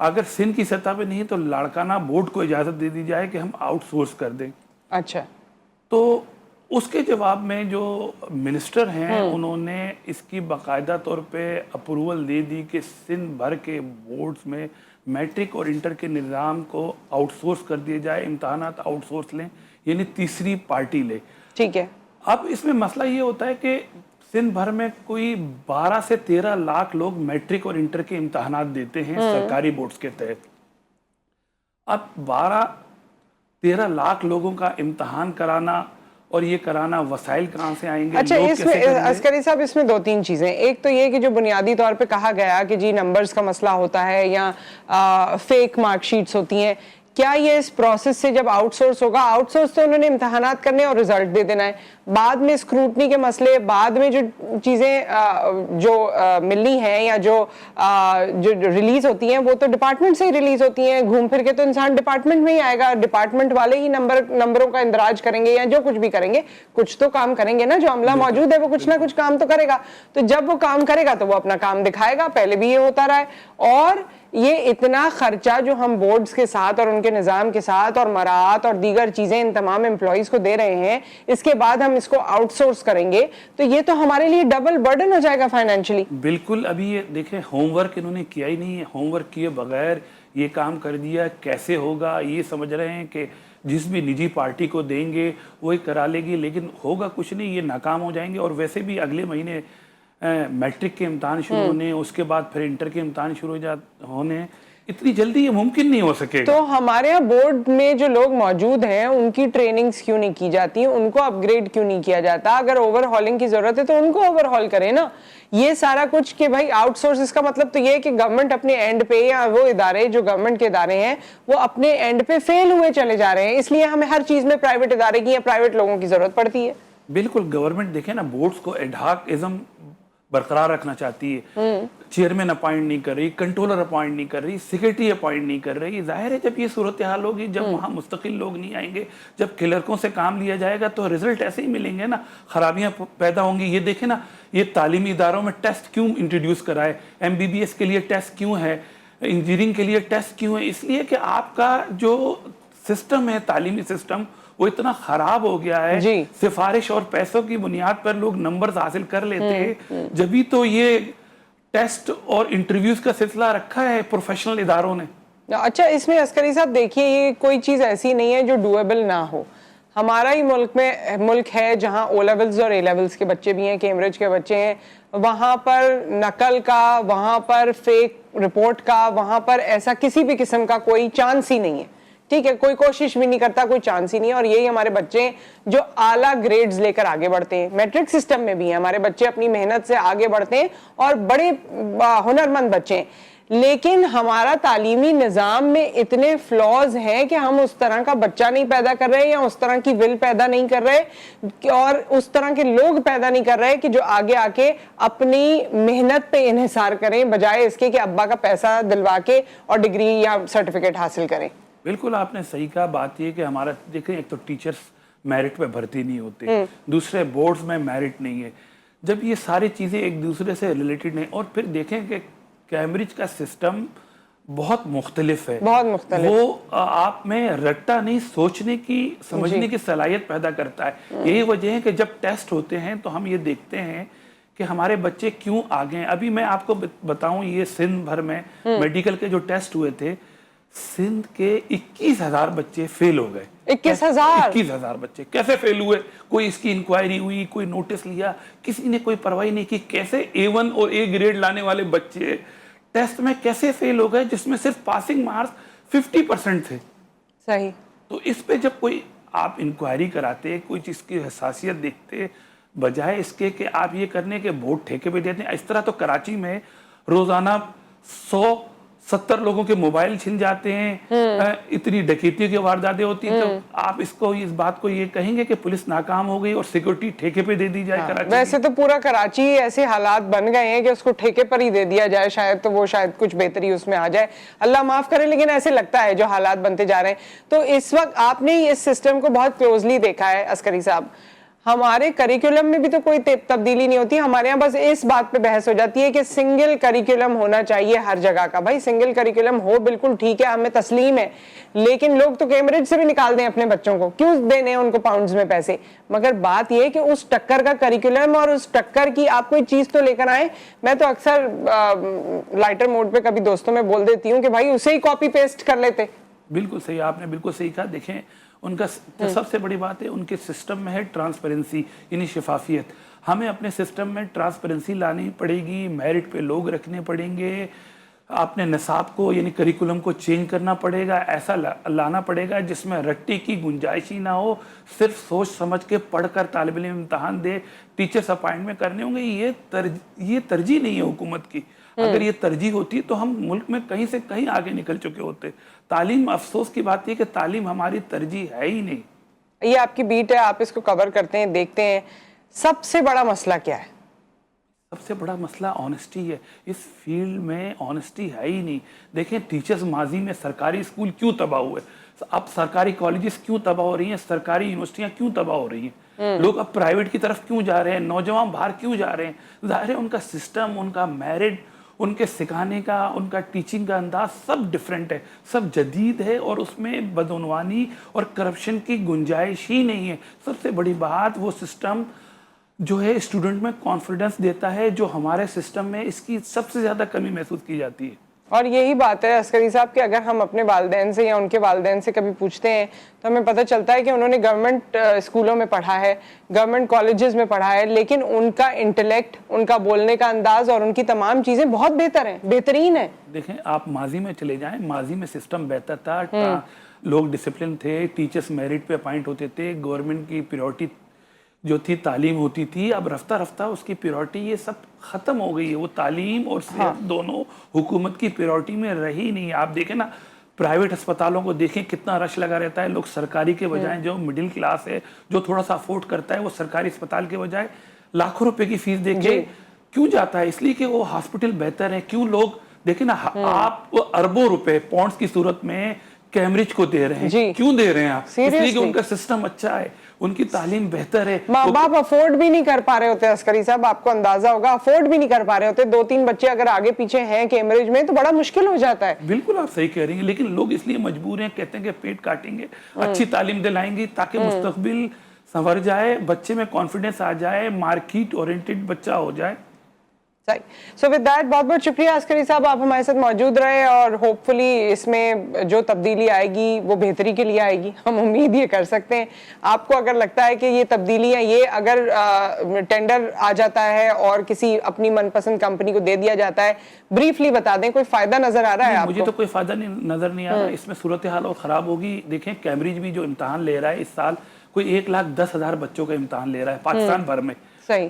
اگر سندھ کی سطح پہ نہیں تو لاڑکانہ بورڈ کو اجازت دے دی جائے کہ ہم آؤٹ سورس کر دیں. اچھا. تو اس کے جواب میں جو منسٹر ہیں انہوں نے اس کی باقاعدہ طور پہ اپروول دے دی کہ سندھ بھر کے بورڈز میں میٹرک اور انٹر کے نظام کو آؤٹ سورس کر دیا جائے, امتحانات آؤٹ سورس لیں, یعنی تیسری پارٹی لے. ٹھیک ہے. اب اس میں مسئلہ یہ ہوتا ہے کہ سندھ بھر میں کوئی 12 سے 13 لاکھ لوگ میٹرک اور انٹر کے امتحانات دیتے ہیں سرکاری بورڈز کے تحت. اب 12-13 لاکھ لوگوں کا امتحان کرانا اور یہ کرانا, وسائل کہاں سے آئیں گے؟ اچھا, اس میں عسکری صاحب اس میں 2-3 چیزیں. ایک تو یہ کہ جو بنیادی طور پہ کہا گیا کہ جی نمبرز کا مسئلہ ہوتا ہے یا فیک مارک شیٹس ہوتی ہیں, کیا یہ اس پروسیس سے جب آؤٹ سورس ہوگا, آؤٹ سورس تو انہوں نے امتحانات کرنے اور رزلٹ دے دینا ہے, بعد میں اسکروٹنی کے مسئلے, بعد میں جو چیزیں جو ملنی ہیں یا جو ریلیز ہوتی ہیں وہ تو ڈپارٹمنٹ سے ہی ریلیز ہوتی ہیں, گھوم پھر کے تو انسان ڈپارٹمنٹ میں ہی آئے گا, ڈپارٹمنٹ والے ہی نمبروں کا اندراج کریں گے یا جو کچھ بھی کریں گے, کچھ تو کام کریں گے نا, جو عملہ موجود ہے وہ کچھ نہ کچھ کام تو کرے گا. تو جب وہ کام کرے گا تو وہ اپنا کام دکھائے گا, پہلے بھی یہ ہوتا رہا ہے. اور یہ اتنا خرچہ جو ہم بورڈز کے ساتھ اور ان کے نظام کے ساتھ اور مراعات اور دیگر چیزیں ان تمام امپلائیز کو دے رہے ہیں, اس کے بعد ہم اس کو آؤٹ سورس کریں گے تو یہ تو ہمارے لیے ڈبل برڈن ہو جائے گا فائنینشلی. بالکل. ابھی یہ دیکھیں ہوم ورک انہوں نے کیا ہی نہیں ہے, ہوم ورک کیے بغیر یہ کام کر دیا. کیسے ہوگا یہ سمجھ رہے ہیں کہ جس بھی نجی پارٹی کو دیں گے وہی کرا لے گی, لیکن ہوگا کچھ نہیں, یہ ناکام ہو جائیں گے. اور ویسے بھی اگلے مہینے میٹرک کے امتحان شروع ہونے, اس کے بعد پھر انٹر کے امتحان شروع ہونے, اتنی جلدی یہ ممکن نہیں ہو سکے گا. تو ہمارے یہاں بورڈ میں جو لوگ موجود ہیں ان کی ٹریننگز کیوں نہیں کی جاتی, ان کو اپ گریڈ کیوں نہیں کیا جاتا؟ اگر اوور ہالنگ کی ضرورت ہے تو ان کو اوور ہال کریں نا. یہ سارا کچھ کہ بھائی آؤٹ سورس, اس کا مطلب تو یہ ہے کہ گورنمنٹ اپنے اینڈ پہ, یا وہ ادارے جو گورنمنٹ کے ادارے ہیں وہ اپنے اینڈ پہ فیل ہوئے چلے جا رہے ہیں, اس لیے ہمیں ہر چیز میں پرائیویٹ ادارے کی یا پرائیویٹ لوگوں کی ضرورت پڑتی ہے. بالکل. گورنمنٹ دیکھیں نا بورڈز کو ایڈہاکزم برقرار رکھنا چاہتی ہے, چیئرمین اپوائنٹ نہیں کر رہی, کنٹرولر اپوائنٹ نہیں کر رہی, سیکرٹری اپوائنٹ نہیں کر رہی. ظاہر ہے جب یہ صورتحال ہوگی, جب وہاں مستقل لوگ نہیں آئیں گے, جب کلرکوں سے کام لیا جائے گا تو رزلٹ ایسے ہی ملیں گے نا, خرابیاں پیدا ہوں گی. یہ دیکھیں نا, یہ تعلیمی اداروں میں ٹیسٹ کیوں انٹروڈیوس کرائے, MBBS کے لیے ٹیسٹ کیوں ہے, انجینئرنگ کے لیے ٹیسٹ کیوں ہے؟ اس لیے کہ آپ کا جو سسٹم ہے, تعلیمی سسٹم, وہ اتنا خراب ہو گیا ہے. سفارش اور پیسوں کی بنیاد پر لوگ نمبرز حاصل کر لیتے ہیں, جبھی تو یہ ٹیسٹ اور انٹرویوز کا سلسلہ رکھا ہے پروفیشنل اداروں نے. اچھا, اس میں عسکری صاحب دیکھیے, یہ کوئی چیز ایسی نہیں ہے جو ڈویبل نہ ہو. ہمارا ہی ملک ہے جہاں او لیولز اور اے لیولز کے بچے بھی ہیں, کیمبرج کے بچے ہیں, وہاں پر نقل کا, وہاں پر فیک رپورٹ کا, وہاں پر ایسا کسی بھی قسم کا کوئی چانس ہی نہیں ہے. ٹھیک ہے, کوئی کوشش بھی نہیں کرتا, کوئی چانس ہی نہیں ہے. اور یہی ہمارے بچے ہیں جو اعلیٰ گریڈز لے کر آگے بڑھتے ہیں. میٹرک سسٹم میں بھی ہیں ہمارے بچے, اپنی محنت سے آگے بڑھتے ہیں اور بڑے ہنرمند بچے ہیں. لیکن ہمارا تعلیمی نظام میں اتنے فلاز ہیں کہ ہم اس طرح کا بچہ نہیں پیدا کر رہے, یا اس طرح کی ول پیدا نہیں کر رہے, اور اس طرح کے لوگ پیدا نہیں کر رہے کہ جو آگے آ کے اپنی محنت پہ انحصار کریں, بجائے اس کے کہ ابا کا پیسہ دلوا کے اور ڈگری یا سرٹیفکیٹ حاصل کریں. بالکل آپ نے صحیح کہا. بات یہ کہ ہمارا دیکھیں, ایک تو ٹیچرز میرٹ پہ بھرتی نہیں ہوتے, دوسرے بورڈز میں میرٹ نہیں ہے. جب یہ ساری چیزیں ایک دوسرے سے ریلیٹڈ ہیں, اور پھر دیکھیں کہ کیمبرج کا سسٹم بہت مختلف ہے, بہت مختلف, وہ آپ میں رٹا نہیں, سوچنے کی, سمجھنے کی صلاحیت پیدا کرتا ہے. یہی وجہ ہے کہ جب ٹیسٹ ہوتے ہیں تو ہم یہ دیکھتے ہیں کہ ہمارے بچے کیوں آگے ہیں. ابھی میں آپ کو بتاؤں, یہ سندھ بھر میں میڈیکل کے جو ٹیسٹ ہوئے تھے, سندھ کے 21,000 بچے فیل ہو گئے. 21,000 بچے کیسے فیل ہوئے؟ کوئی اس کی انکوائری ہوئی, کوئی نوٹس لیا, کسی نے کوئی پرواہی نہیں کی. کیسے A1 اور A گریڈ لانے والے بچے ٹیسٹ میں کیسے فیل ہو گئے, جس میں صرف پاسنگ مارکس 50% تھے. صحیح. تو اس پہ جب کوئی آپ انکوائری کراتے, کوئی چیز کی حساسیت دیکھتے, بجائے اس کے کہ آپ یہ کرنے کے بورڈ ٹھیکے پہ دیتے ہیں. اس طرح تو کراچی میں روزانہ 170 لوگوں کے موبائل چھن جاتے ہیں, اتنی ڈکیتیوں کی وارداتیں ہوتی ہیں. تو آپ اس بات کو یہ کہیں گے کہ پولیس ناکام ہو گئی اور سیکورٹی ٹھیکے پہ دے دی جائے کراچی؟ ویسے تو پورا کراچی ایسے حالات بن گئے ہیں کہ اس کو ٹھیکے پر ہی دے دیا جائے, شاید تو وہ شاید کچھ بہتری اس میں آ جائے, اللہ معاف کرے, لیکن ایسے لگتا ہے جو حالات بنتے جا رہے ہیں. تو اس وقت آپ نے اس سسٹم کو بہت کلوزلی دیکھا ہے عسکری صاحب. ہمارے کریکولم میں بھی تو کوئی تبدیلی نہیں ہوتی. ہمارے یہاں بس اس بات پہ بحث ہو جاتی ہے کہ سنگل کریکولم ہونا چاہیے ہر جگہ کا. بھائی سنگل کریکولم ہو بالکل ٹھیک ہے, ہمیں تسلیم ہے, لیکن لوگ تو کیمبرج سے بھی نکال دیں اپنے بچوں کو, کیوں دینے ان کو پاؤنڈز میں پیسے. مگر بات یہ ہے کہ اس ٹکر کا کریکولم اور اس ٹکر کی آپ کوئی چیز تو لے کر آئیں. میں تو اکثر لائٹر موڈ پہ کبھی دوستوں میں بول دیتی ہوں کہ بھائی اسے ہی کاپی پیسٹ کر لیتے. بالکل صحیح, آپ نے بالکل صحیح کہا. دیکھیں ان کا سب سے بڑی بات ہے ان کے سسٹم میں ہے ٹرانسپیرنسی, یعنی شفافیت. ہمیں اپنے سسٹم میں ٹرانسپیرنسی لانی پڑے گی, میرٹ پہ لوگ رکھنے پڑیں گے, اپنے نصاب کو یعنی کریکولم کو چینج کرنا پڑے گا, ایسا لانا پڑے گا جس میں رٹی کی گنجائش ہی نہ ہو, صرف سوچ سمجھ کے پڑھ کر طالب علم امتحان دے, ٹیچرز اپائنٹمنٹ کرنے ہوں گے. یہ ترجیح نہیں ہے حکومت کی. اگر یہ ترجیح ہوتی تو ہم ملک میں کہیں سے کہیں آگے نکل چکے ہوتے. تعلیم, افسوس کی بات یہ کہ تعلیم ہماری ترجیح ہے ہی نہیں. یہ آپ کی بیٹ ہے, آپ اس کو کور کرتے ہیں, دیکھتے ہیں. سب سے بڑا مسئلہ کیا ہے؟ سب سے بڑا مسئلہ آنیسٹی ہے. اس فیلڈ میں آنیسٹی ہے ہی نہیں. دیکھیں ٹیچرز ماضی میں سرکاری اسکول کیوں تباہ ہوئے, اب سرکاری کالجز کیوں تباہ ہو رہی ہیں, سرکاری یونیورسٹیاں کیوں تباہ ہو رہی ہیں, لوگ اب پرائیویٹ کی طرف کیوں جا رہے ہیں, نوجوان باہر کیوں جا رہے ہیں. ظاہر ہے ان کا سسٹم, ان کا میرٹ, ان کے سکھانے کا, ان کا ٹیچنگ کا انداز سب ڈیفرنٹ ہے, سب جدید ہے, اور اس میں بدعنوانی اور کرپشن کی گنجائش ہی نہیں ہے. سب سے بڑی بات وہ سسٹم جو ہے اسٹوڈنٹ میں کانفیڈنس دیتا ہے, جو ہمارے سسٹم میں اس کی سب سے زیادہ کمی محسوس کی جاتی ہے. اور یہی بات ہے عسکری صاحب کہ اگر ہم اپنے والدین سے یا ان کے والدین سے کبھی پوچھتے ہیں تو ہمیں پتہ چلتا ہے کہ انہوں نے گورنمنٹ اسکولوں میں پڑھا ہے, گورنمنٹ کالجز میں پڑھا ہے, لیکن ان کا انٹلیکٹ, ان کا بولنے کا انداز اور ان کی تمام چیزیں بہت بہتر ہیں, بہترین ہیں. دیکھیں آپ ماضی میں چلے جائیں, ماضی میں سسٹم بہتر تھا, لوگ ڈسپلن تھے, ٹیچرز میرٹ پہ اپائنٹ ہوتے تھے, گورنمنٹ کی پریورٹی جو تھی تعلیم ہوتی تھی. اب رفتہ رفتہ اس کی پریورٹی یہ سب ختم ہو گئی ہے. وہ تعلیم اور صحت دونوں حکومت کی پریورٹی میں رہی نہیں. آپ دیکھیں نا پرائیویٹ اسپتالوں کو دیکھیں کتنا رش لگا رہتا ہے. لوگ سرکاری کے بجائے, جو مڈل کلاس ہے, جو تھوڑا سا افورڈ کرتا ہے, وہ سرکاری اسپتال کے بجائے لاکھوں روپے کی فیس دے کے کیوں جاتا ہے؟ اس لیے کہ وہ ہاسپٹل بہتر ہے. کیوں لوگ دیکھیں نا, آپ اربوں روپے پاؤنڈز کی صورت میں کیمبرج کو دے رہے ہیں. کیوں دے رہے ہیں آپ؟ اس لیے کہ ان کا سسٹم اچھا ہے, ان کی تعلیم بہتر ہے. ماں باپ افورڈ بھی نہیں کر پا رہے ہوتے عسکری صاحب, آپ کو اندازہ ہوگا, افورڈ بھی نہیں کر پا رہے ہوتے. 2-3 بچے اگر آگے پیچھے ہیں کیمبرج میں تو بڑا مشکل ہو جاتا ہے. بالکل آپ صحیح کہہ رہی ہیں, لیکن لوگ اس لیے مجبور ہیں, کہتے ہیں کہ پیٹ کاٹیں گے, اچھی تعلیم دلائیں گے تاکہ مستقبل سنور جائے, بچے میں کانفیڈنس آ جائے, مارکیٹ اورینٹڈ بچہ ہو جائے. سو ود دیٹ بہت بہت شکریہ عسکری صاحب, آپ ہمارے ساتھ موجود رہے, اور ہوپ فلی اس میں جو تبدیلی آئے گی وہ بہتری کے لیے آئے گی, ہم امید یہ کر سکتے ہیں. آپ کو اگر لگتا ہے کہ یہ تبدیلیاں, یہ اگر ٹینڈر آ جاتا ہے اور کسی اپنی من پسند کمپنی کو دے دیا جاتا ہے, بریفلی بتا دیں, کوئی فائدہ نظر آ رہا ہے آپ کو؟ مجھے تو کوئی فائدہ نظر نہیں آ رہا. اس میں صورتحال اور خراب ہوگی. دیکھیں کیمبرج بھی جو امتحان لے رہا ہے اس سال, کوئی 1,10,000 بچوں کا امتحان لے رہا ہے پاکستان بھر میں.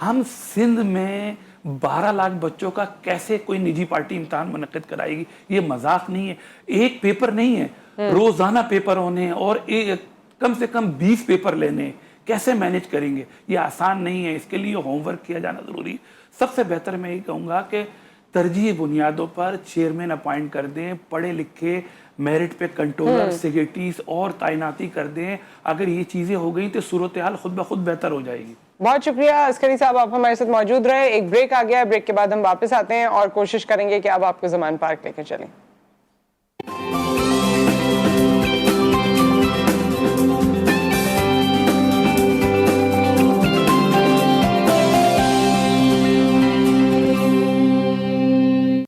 ہم سندھ میں 12 لاکھ بچوں کا کیسے کوئی نجی پارٹی امتحان منعقد کرائے گی؟ یہ مذاق نہیں ہے. ایک پیپر نہیں ہے, روزانہ پیپر ہونے, اور کم سے کم 20 پیپر لینے, کیسے مینج کریں گے؟ یہ آسان نہیں ہے. اس کے لیے ہوم ورک کیا جانا ضروری ہے. سب سے بہتر میں یہ کہوں گا کہ ترجیحی بنیادوں پر چیئرمین اپائنٹ کر دیں, پڑھے لکھے, میرٹ پہ کنٹرولر, سیکریٹریز اور تعیناتی کر دیں. اگر یہ چیزیں ہو گئی تو صورتحال خود بخود بہتر ہو جائے گی. بہت شکریہ عسکری صاحب, آپ ہمارے ساتھ موجود رہے. ایک بریک آ گیا ہے, بریک کے بعد ہم واپس آتے ہیں اور کوشش کریں گے کہ اب آپ کو زمان پارک لے کے چلیں.